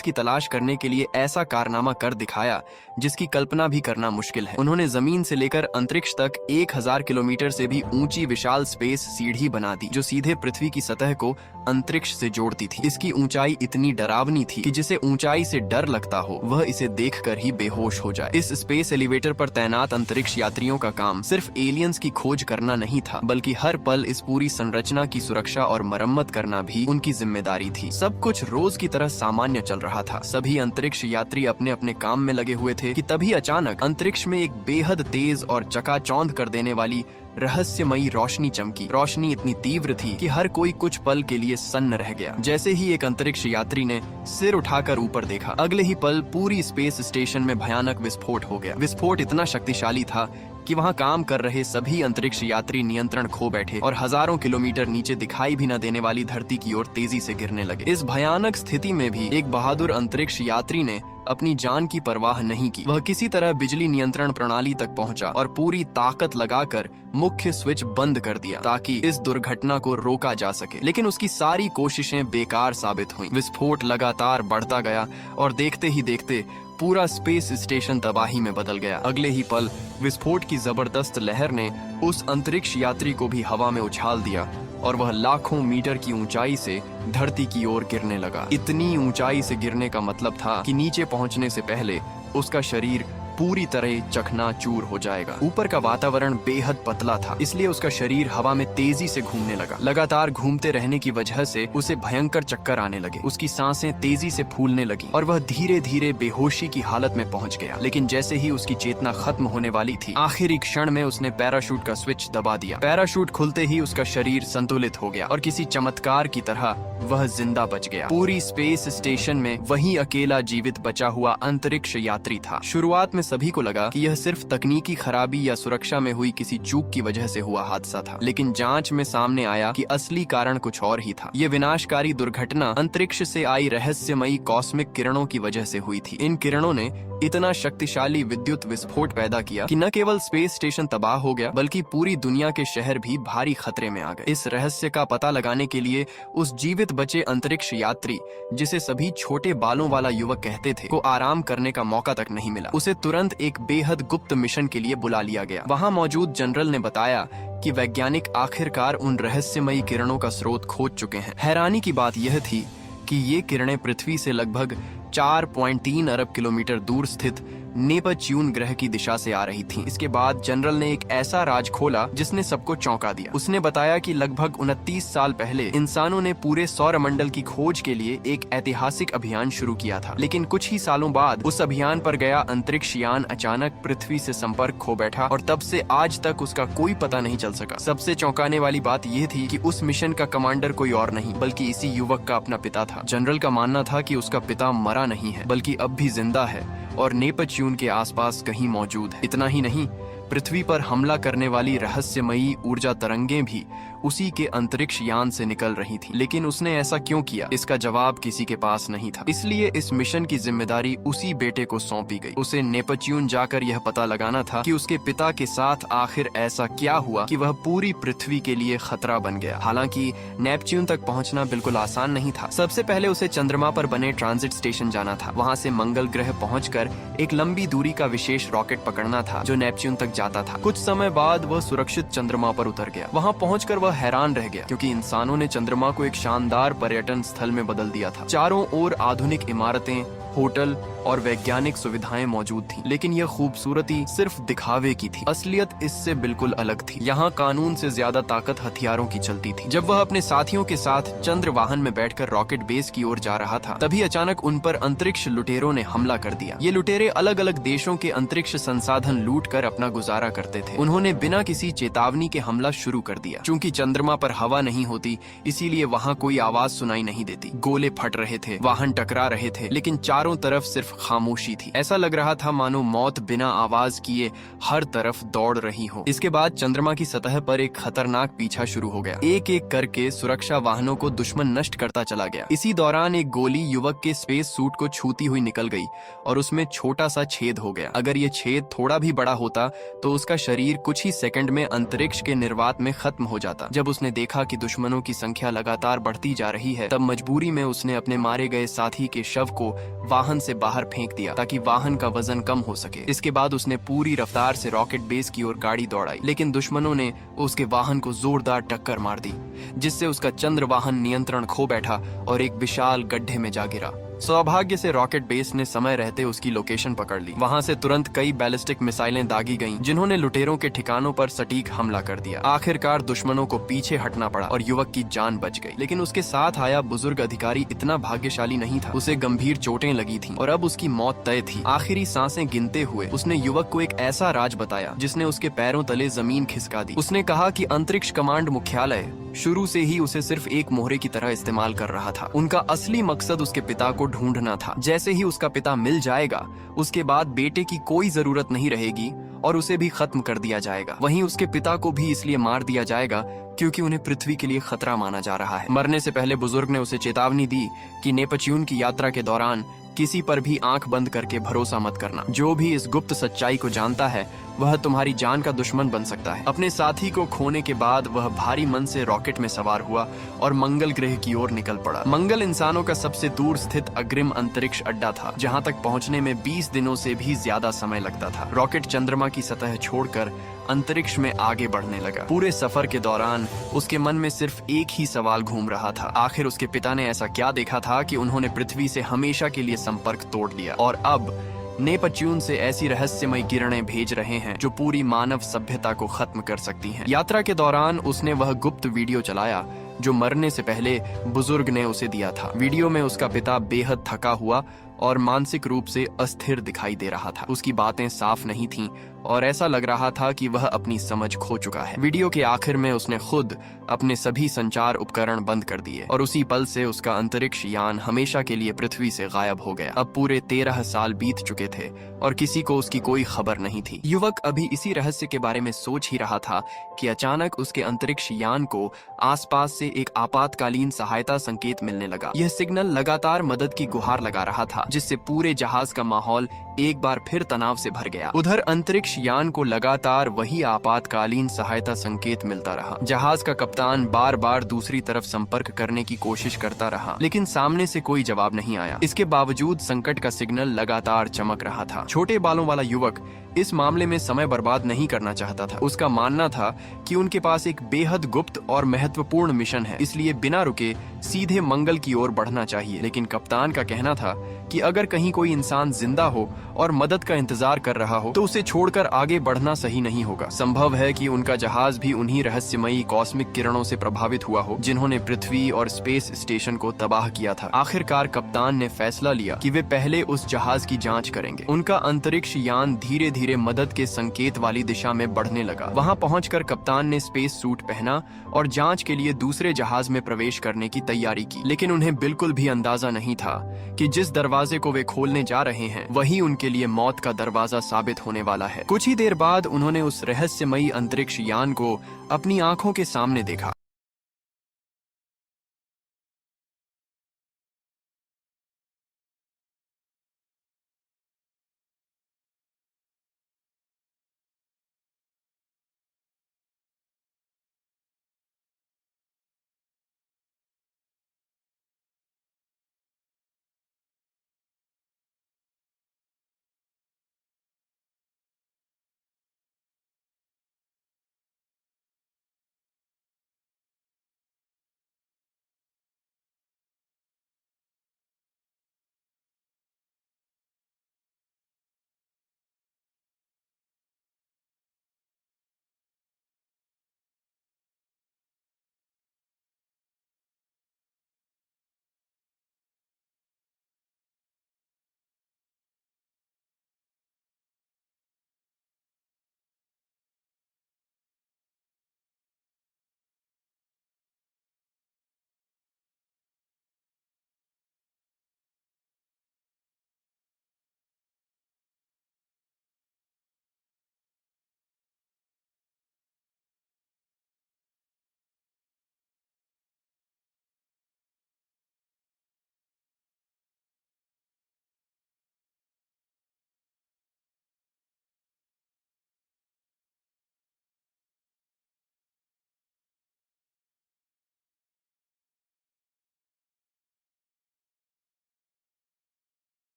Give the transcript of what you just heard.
की तलाश करने के लिए ऐसा कारनामा कर दिखाया जिसकी कल्पना भी करना मुश्किल है। उन्होंने जमीन से लेकर अंतरिक्ष तक 1000 किलोमीटर से भी ऊंची विशाल स्पेस सीढ़ी बना दी जो सीधे पृथ्वी की सतह को अंतरिक्ष से जोड़ती थी। इसकी ऊंचाई इतनी डरावनी थी कि जिसे ऊंचाई से डर लगता हो वह इसे देखकर ही बेहोश हो जाए। इस स्पेस एलिवेटर पर तैनात अंतरिक्ष यात्रियों का काम सिर्फ एलियंस की खोज करना नहीं था, बल्कि हर पल इस पूरी संरचना की सुरक्षा और मरम्मत करना भी उनकी जिम्मेदारी थी। सब कुछ रोज की तरह सामान्य चल रहा था। सभी अंतरिक्ष यात्री अपने अपने काम में लगे हुए थे कि तभी अचानक अंतरिक्ष में एक बेहद तेज और चकाचौंध कर देने वाली रहस्यमयी रोशनी चमकी। रोशनी इतनी तीव्र थी कि हर कोई कुछ पल के लिए सन्न रह गया। जैसे ही एक अंतरिक्ष यात्री ने सिर उठाकर ऊपर देखा, अगले ही पल पूरी स्पेस स्टेशन में भयानक विस्फोट हो गया। विस्फोट इतना शक्तिशाली था कि वहां काम कर रहे सभी अंतरिक्ष यात्री नियंत्रण खो बैठे और हजारों किलोमीटर नीचे दिखाई भी न देने वाली धरती की ओर तेजी से गिरने लगे। इस भयानक स्थिति में भी एक बहादुर अंतरिक्ष यात्री ने अपनी जान की परवाह नहीं की। वह किसी तरह बिजली नियंत्रण प्रणाली तक पहुंचा और पूरी ताकत लगाकर मुख्य स्विच बंद कर दिया ताकि इस दुर्घटना को रोका जा सके। लेकिन उसकी सारी कोशिशें बेकार साबित हुईं। विस्फोट लगातार बढ़ता गया और देखते ही देखते पूरा स्पेस स्टेशन तबाही में बदल गया। अगले ही पल विस्फोट की जबरदस्त लहर ने उस अंतरिक्ष यात्री को भी हवा में उछाल दिया और वह लाखों मीटर की ऊंचाई से धरती की ओर गिरने लगा। इतनी ऊंचाई से गिरने का मतलब था कि नीचे पहुंचने से पहले उसका शरीर पूरी तरह चकनाचूर हो जाएगा। ऊपर का वातावरण बेहद पतला था, इसलिए उसका शरीर हवा में तेजी से घूमने लगा। लगातार घूमते रहने की वजह से उसे भयंकर चक्कर आने लगे। उसकी सांसें तेजी से फूलने लगी और वह धीरे धीरे बेहोशी की हालत में पहुंच गया। लेकिन जैसे ही उसकी चेतना खत्म होने वाली थी, आखिरी क्षण में उसने पैराशूट का स्विच दबा दिया। पैराशूट खुलते ही उसका शरीर संतुलित हो गया और किसी चमत्कार की तरह वह जिंदा बच गया। पूरी स्पेस स्टेशन में वही अकेला जीवित बचा हुआ अंतरिक्ष यात्री था। शुरुआत में सभी को लगा कि यह सिर्फ तकनीकी खराबी या सुरक्षा में हुई किसी चूक की वजह से हुआ हादसा था, लेकिन जांच में सामने आया कि असली कारण कुछ और ही था। यह विनाशकारी दुर्घटना अंतरिक्ष से आई रहस्यमयी कॉस्मिक किरणों की वजह से हुई थी। इन किरणों ने इतना शक्तिशाली विद्युत विस्फोट पैदा किया कि न केवल स्पेस स्टेशन तबाह हो गया, बल्कि पूरी दुनिया के शहर भी भारी खतरे में आ गए। इस रहस्य का पता लगाने के लिए उस जीवित बचे अंतरिक्ष यात्री, जिसे सभी छोटे बालों वाला युवक कहते थे, को आराम करने का मौका तक नहीं मिला। उसे तुरंत एक बेहद गुप्त मिशन के लिए बुला लिया गया। वहां मौजूद जनरल ने बताया कि वैज्ञानिक आखिरकार उन रहस्यमयी किरणों का स्रोत खोज चुके हैं। हैरानी की बात यह थी कि ये किरणें पृथ्वी से लगभग 4.3 अरब किलोमीटर दूर स्थित नेपच्यून ग्रह की दिशा से आ रही थीं। इसके बाद जनरल ने एक ऐसा राज खोला जिसने सबको चौंका दिया। उसने बताया कि लगभग 29 साल पहले इंसानों ने पूरे सौरमंडल की खोज के लिए एक ऐतिहासिक अभियान शुरू किया था, लेकिन कुछ ही सालों बाद उस अभियान पर गया अंतरिक्ष यान अचानक पृथ्वी से संपर्क खो बैठा और तब से आज तक उसका कोई पता नहीं चल सका। सबसे चौंकाने वाली बात यह थी कि उस मिशन का कमांडर कोई और नहीं बल्कि इसी युवक का अपना पिता था। जनरल का मानना था कि उसका पिता मरा नहीं है, बल्कि अब भी जिंदा है और नेपच्यून के आसपास कहीं मौजूद है। इतना ही नहीं, पृथ्वी पर हमला करने वाली रहस्यमयी ऊर्जा तरंगें भी उसी के अंतरिक्ष यान से निकल रही थी। लेकिन उसने ऐसा क्यों किया, इसका जवाब किसी के पास नहीं था। इसलिए इस मिशन की जिम्मेदारी उसी बेटे को सौंपी गई। उसे नेपच्यून जाकर यह पता लगाना था कि उसके पिता के साथ आखिर ऐसा क्या हुआ कि वह पूरी पृथ्वी के लिए खतरा बन गया। हालांकि नेपच्यून तक पहुंचना बिल्कुल आसान नहीं था। सबसे पहले उसे चंद्रमा पर बने ट्रांजिट स्टेशन जाना था। वहां से मंगल ग्रह पहुंचकर एक लंबी दूरी का विशेष रॉकेट पकड़ना था जो नेपच्यून तक जाता था। कुछ समय बाद वह सुरक्षित चंद्रमा पर उतर गया। वहां पहुंचकर वह हैरान रह गया क्योंकि इंसानों ने चंद्रमा को एक शानदार पर्यटन स्थल में बदल दिया था। चारों ओर आधुनिक इमारतें, होटल और वैज्ञानिक सुविधाएं मौजूद थीं, लेकिन यह खूबसूरती सिर्फ दिखावे की थी। असलियत इससे बिल्कुल अलग थी। यहाँ कानून से ज्यादा ताकत हथियारों की चलती थी। जब वह अपने साथियों के साथ चंद्र वाहन में बैठकर रॉकेट बेस की ओर जा रहा था, तभी अचानक उन पर अंतरिक्ष लुटेरों ने हमला कर दिया। ये लुटेरे अलग अलग देशों के अंतरिक्ष संसाधन लूट कर अपना गुजारा करते थे। उन्होंने बिना किसी चेतावनी के हमला शुरू कर दिया। चूंकि चंद्रमा पर हवा नहीं होती, इसीलिए वहाँ कोई आवाज सुनाई नहीं देती। गोले फट रहे थे, वाहन टकरा रहे थे, लेकिन चारों तरफ सिर्फ सिर्फ खामोशी थी। ऐसा लग रहा था मानो मौत बिना आवाज किए हर तरफ दौड़ रही हो। इसके बाद चंद्रमा की सतह पर एक खतरनाक पीछा शुरू हो गया। एक एक करके सुरक्षा वाहनों को दुश्मन नष्ट करता चला गया। इसी दौरान एक गोली युवक के स्पेस सूट को छूती हुई निकल गई और उसमें छोटा सा छेद हो गया। अगर ये छेद थोड़ा भी बड़ा होता तो उसका शरीर कुछ ही सेकंड में अंतरिक्ष के निर्वात में खत्म हो जाता। जब उसने देखा कि दुश्मनों की संख्या लगातार बढ़ती जा रही है, तब मजबूरी में उसने अपने मारे गए साथी के शव को वाहन से बाहर फेंक दिया ताकि वाहन का वजन कम हो सके। इसके बाद उसने पूरी रफ्तार से रॉकेट बेस की ओर गाड़ी दौड़ाई, लेकिन दुश्मनों ने उसके वाहन को जोरदार टक्कर मार दी, जिससे उसका चंद्र वाहन नियंत्रण खो बैठा और एक विशाल गड्ढे में जा गिरा। सौभाग्य से रॉकेट बेस ने समय रहते उसकी लोकेशन पकड़ ली। वहां से तुरंत कई बैलिस्टिक मिसाइलें दागी गईं, जिन्होंने लुटेरों के ठिकानों पर सटीक हमला कर दिया। आखिरकार दुश्मनों को पीछे हटना पड़ा और युवक की जान बच गई। लेकिन उसके साथ आया बुजुर्ग अधिकारी इतना भाग्यशाली नहीं था। उसे गंभीर चोटें लगी थीं और अब उसकी मौत तय थी। आखिरी सांसें गिनते हुए उसने युवक को एक ऐसा राज बताया जिसने उसके पैरों तले जमीन खिसका दी। उसने कहा कि अंतरिक्ष कमांड मुख्यालय शुरू से ही उसे सिर्फ एक मोहरे की तरह इस्तेमाल कर रहा था। उनका असली मकसद उसके पिता को ढूंढना था। जैसे ही उसका पिता मिल जाएगा, उसके बाद बेटे की कोई जरूरत नहीं रहेगी और उसे भी खत्म कर दिया जाएगा। वहीं उसके पिता को भी इसलिए मार दिया जाएगा क्योंकि उन्हें पृथ्वी के लिए खतरा माना जा रहा है। मरने से पहले बुजुर्ग ने उसे चेतावनी दी कि नेपच्यून की यात्रा के दौरान किसी पर भी आंख बंद करके भरोसा मत करना। जो भी इस गुप्त सच्चाई को जानता है वह तुम्हारी जान का दुश्मन बन सकता है। अपने साथी को खोने के बाद वह भारी मन से रॉकेट में सवार हुआ और मंगल ग्रह की ओर निकल पड़ा। मंगल इंसानों का सबसे दूर स्थित अग्रिम अंतरिक्ष अड्डा था, जहां तक पहुंचने में 20 दिनों से भी ज्यादा समय लगता था। रॉकेट चंद्रमा की सतह छोड़कर अंतरिक्ष में आगे बढ़ने लगा। पूरे सफर के दौरान उसके मन में सिर्फ एक ही सवाल घूम रहा था। आखिर उसके पिता ने ऐसा क्या देखा था कि उन्होंने पृथ्वी से हमेशा के लिए संपर्क तोड़ दिया और अब नेपच्यून से ऐसी रहस्यमय किरणें भेज रहे हैं जो पूरी मानव सभ्यता को खत्म कर सकती हैं। यात्रा के दौरान उसने वह गुप्त वीडियो चलाया जो मरने से पहले बुजुर्ग ने उसे दिया था। वीडियो में उसका पिता बेहद थका हुआ और मानसिक रूप से अस्थिर दिखाई दे रहा था। उसकी बातें साफ नहीं थीं और ऐसा लग रहा था कि वह अपनी समझ खो चुका है। वीडियो के आखिर में उसने खुद अपने सभी संचार उपकरण बंद कर दिए और उसी पल से उसका अंतरिक्ष यान हमेशा के लिए पृथ्वी से गायब हो गया। अब पूरे 13 साल बीत चुके थे और किसी को उसकी कोई खबर नहीं थी। युवक अभी इसी रहस्य के बारे में सोच ही रहा था कि अचानक उसके अंतरिक्ष यान को आसपास से एक आपातकालीन सहायता संकेत मिलने लगा। यह सिग्नल लगातार मदद की गुहार लगा रहा था, जिससे पूरे जहाज का माहौल एक बार फिर तनाव से भर गया। उधर अंतरिक्ष यान को लगातार वही आपातकालीन सहायता संकेत मिलता रहा। जहाज का कप्तान बार बार दूसरी तरफ संपर्क करने की कोशिश करता रहा, लेकिन सामने से कोई जवाब नहीं आया। इसके बावजूद संकट का सिग्नल लगातार चमक रहा था। छोटे बालों वाला युवक इस मामले में समय बर्बाद नहीं करना चाहता था। उसका मानना था कि उनके पास एक बेहद गुप्त और महत्वपूर्ण मिशन है, इसलिए बिना रुके सीधे मंगल की ओर बढ़ना चाहिए। लेकिन कप्तान का कहना था कि अगर कहीं कोई इंसान जिंदा हो और मदद का इंतजार कर रहा हो तो उसे छोड़कर आगे बढ़ना सही नहीं होगा। संभव है कि उनका जहाज भी उन्हीं रहस्यमयी कॉस्मिक किरणों से प्रभावित हुआ हो जिन्होंने पृथ्वी और स्पेस स्टेशन को तबाह किया था। आखिरकार कप्तान ने फैसला लिया कि वे पहले उस जहाज की जांच करेंगे। उनका अंतरिक्ष यान धीरे धीरे मदद के संकेत वाली दिशा में बढ़ने लगा। वहां पहुंचकर कप्तान ने स्पेस सूट पहना और जांच के लिए दूसरे जहाज में प्रवेश करने की तैयारी की। लेकिन उन्हें बिल्कुल भी अंदाजा नहीं था कि जिस दरवाजे को वे खोलने जा रहे हैं वही उनके लिए मौत का दरवाजा साबित होने वाला है। कुछ ही देर बाद उन्होंने उस रहस्यमयी अंतरिक्ष यान को अपनी आंखों के सामने देखा।